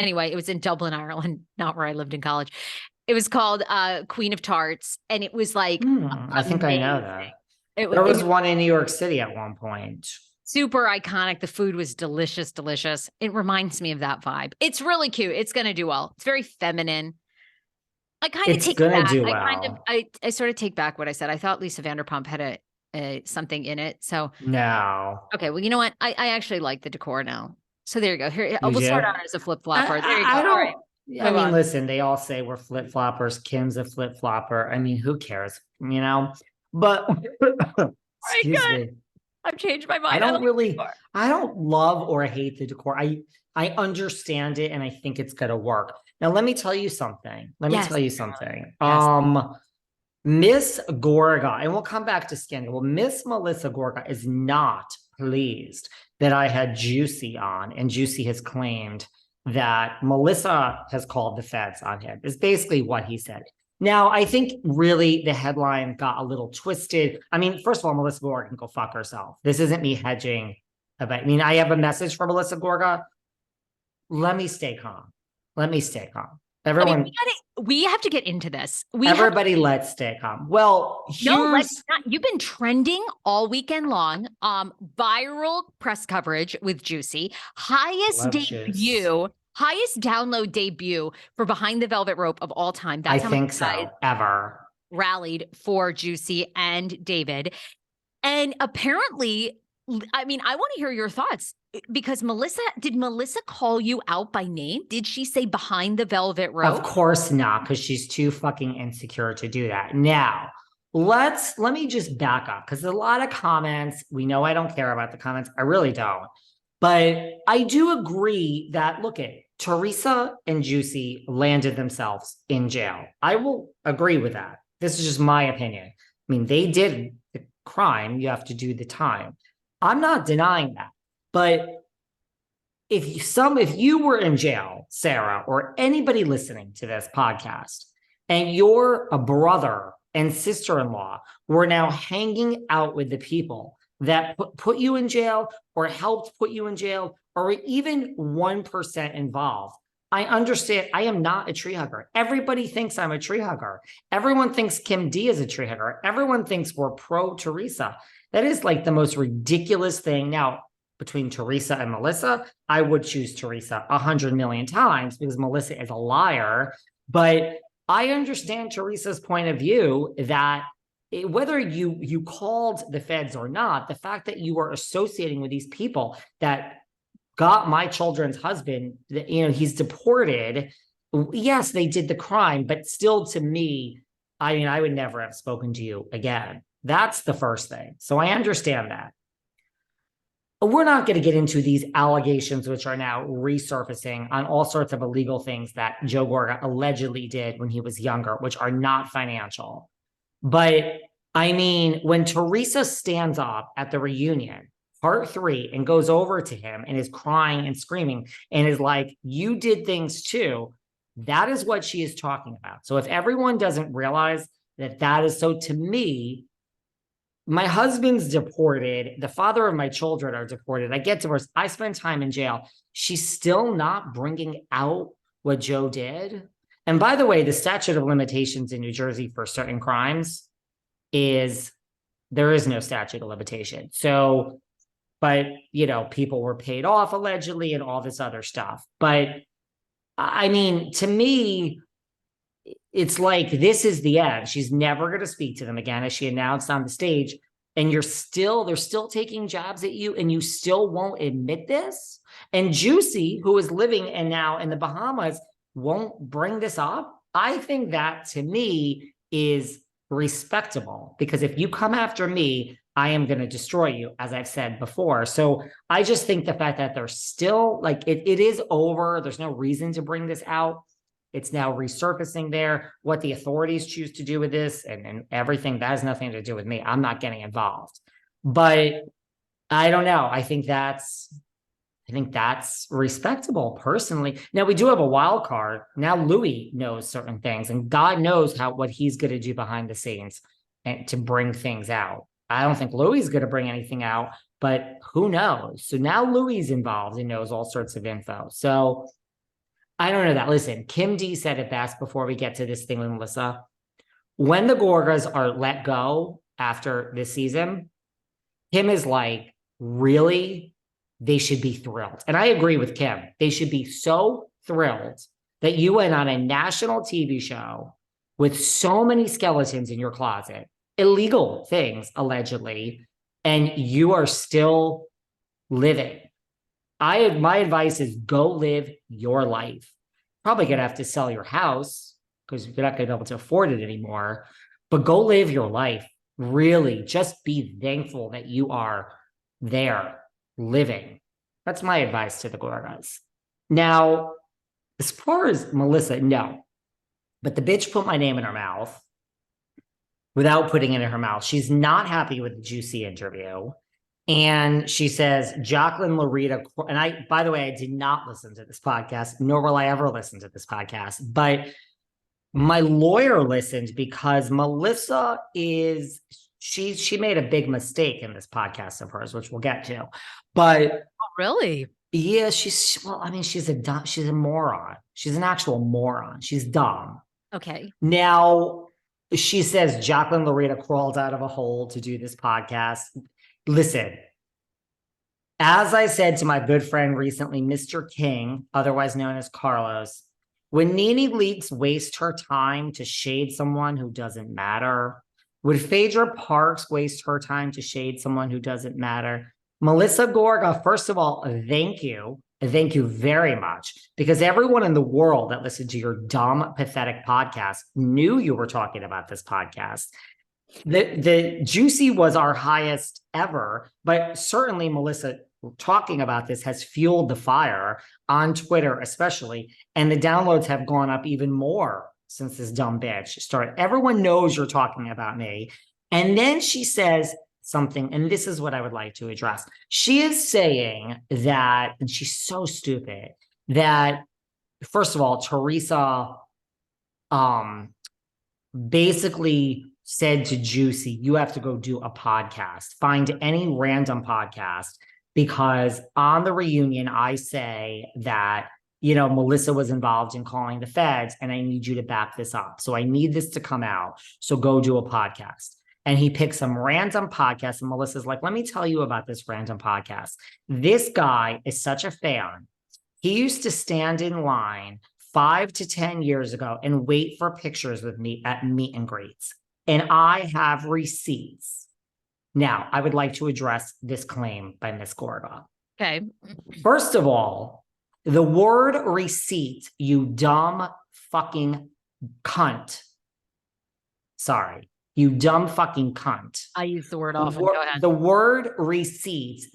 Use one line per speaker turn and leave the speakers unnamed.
Anyway, it was in Dublin, Ireland, not where I lived in college. It was called Queen of Tarts, and it was like
I think I know
amazing.
that.
It
There
was
was one in New York City at one point.
super iconic. The food was delicious, delicious. It reminds me of that vibe. It's really cute. It's going to do well. It's very feminine. I kind of
It's
take it
gonna
back.
do
I kind of,
well.
I sort of take back what I said. I thought Lisa Vanderpump had a something in it. So,
No,
okay. Well, you know what? I actually like the decor now. So there you go. Here,
you
we'll
do.
start out as a flip flopper. There you go.
I
All right.
don't. I
Move
mean,
on.
listen. They all say we're flip floppers. Kim's a flip flopper. I mean, who cares? But
All right.
excuse
Good.
me.
I've changed my
I
mind. I
don't
like
really.
decor.
I don't love or hate the decor. I understand it, and I think it's gonna work. Now, let me tell you something. Let me
Yes.
tell you something.
Yes.
Miss Gorga, and we'll come back to scandal. Well, Miss Melissa Gorga is not pleased that I had Juicy on, and Juicy has claimed that Melissa has called the feds on him, is basically what he said. Now, I think really the headline got a little twisted. I mean, first of all, Melissa Gorga can go fuck herself. This isn't me hedging about, I mean, I have a message for Melissa Gorga. Let me stay calm. Let me stay calm.
I mean,
Everyone,
we have to get into this.
everybody, let's stay calm. Well,
No, let's
here's
not. You've been trending all weekend long. Viral press coverage with Juicy.
love juice.
Highest download debut for Behind the Velvet Rope of all time.
I
That's how much
think
you guys
so. Ever.
rallied for Juicy and David. And apparently, I mean, I want to hear your thoughts because did Melissa call you out by name? Did she say Behind the Velvet Rope?
Of course not, because she's too fucking insecure to do that. Now, let me just back up because there's a lot of comments. We know I don't care about the comments. I really don't. But I do agree that look at Teresa and Juicy landed themselves in jail. I will agree with that. This is just my opinion. I mean, they did the crime, you have to do the time. I'm not denying that. But if you were in jail, Sarah, or anybody listening to this podcast, and your a brother and sister-in-law were now hanging out with the people that put you in jail or helped put you in jail, or even 1% involved, I understand. I am not a tree hugger. Everybody thinks I'm a tree hugger. Everyone thinks Kim D is a tree hugger. Everyone thinks we're pro Teresa. That is like the most ridiculous thing. Now, between Teresa and Melissa, I would choose Teresa 100 million times because Melissa is a liar. But I understand Teresa's point of view that whether you called the feds or not, the fact that you were associating with these people that got my children's husband, he's deported. Yes, they did the crime, but still to me, I mean, I would never have spoken to you again. That's the first thing. So I understand that. We're not going to get into these allegations, which are now resurfacing on all sorts of illegal things that Joe Gorga allegedly did when he was younger, which are not financial. But I mean, when Teresa stands up at the reunion, part 3, and goes over to him and is crying and screaming and is like, you did things too, that is what she is talking about. So if everyone doesn't realize that is so, to me, my husband's deported. The father of my children are deported. I get divorced. I spend time in jail. She's still not bringing out what Joe did. And by the way, the statute of limitations in New Jersey for certain crimes there is no statute of limitation. So, but people were paid off allegedly and all this other stuff. But I mean, to me, it's like this is the end. She's never going to speak to them again, as she announced on the stage. And they're still taking jabs at you, and you still won't admit this. And Juicy, who is living now in the Bahamas, won't bring this up. I think that to me is respectable, because if you come after me, I am going to destroy you, as I've said before. So I just think the fact that they're still like it is over. There's no reason to bring this out. It's now resurfacing there. What the authorities choose to do with this and everything, that has nothing to do with me. I'm not getting involved. But I don't know. I think that's respectable personally. Now we do have a wild card. Now Louis knows certain things, and God knows what he's going to do behind the scenes and to bring things out. I don't think Louis is going to bring anything out, but who knows? So now Louis is involved and knows all sorts of info. So I don't know that. Listen, Kim D said it best before we get to this thing with Melissa. When the Gorgas are let go after this season, Kim is like, really? They should be thrilled. And I agree with Kim. They should be so thrilled that you went on a national TV show with so many skeletons in your closet, illegal things, allegedly, and you are still living. My advice is go live your life. Probably gonna have to sell your house because you're not gonna be able to afford it anymore. But go live your life. Really, just be thankful that you are there living. That's my advice to the Gorgas. Now, as far as Melissa, no. But the bitch put my name in her mouth without putting it in her mouth. She's not happy with the Juicy interview. And she says, Jacqueline Larita, and I, by the way, I did not listen to this podcast, nor will I ever listen to this podcast, but my lawyer listened because Melissa she made a big mistake in this podcast of hers, which we'll get to. But
Oh, really?
yeah, she's a moron. She's an actual moron. She's dumb.
Okay.
Now, she says Jacqueline Larita crawled out of a hole to do this podcast. Listen, as I said to my good friend recently, Mr. King, otherwise known as Carlos, when Nene Leakes waste her time to shade someone who doesn't matter, would Phaedra Parks waste her time to shade someone who doesn't matter? Melissa Gorga, first of all, thank you. Thank you very much. Because everyone in the world that listened to your dumb, pathetic podcast knew you were talking about this podcast. The Juicy was our highest ever, but certainly Melissa talking about this has fueled the fire on Twitter, especially, and the downloads have gone up even more since this dumb bitch started. Everyone knows you're talking about me. And then she says something, and this is what I would like to address. She is saying that, and she's so stupid, that first of all, Teresa basically said to Juicy, you have to go do a podcast. Find any random podcast, because on the reunion, I say that, Melissa was involved in calling the feds, and I need you to back this up. So I need this to come out. So go do a podcast. And he picks some random podcast, and Melissa's like, let me tell you about this random podcast. This guy is such a fan. He used to stand in line 5 to 10 years ago and wait for pictures with me at meet and greets. And I have receipts. Now, I would like to address this claim by Miss Gorga.
Okay.
First of all, the word receipt, you dumb fucking cunt. Sorry, you dumb fucking cunt.
I use the word often. Go ahead.
The word receipts is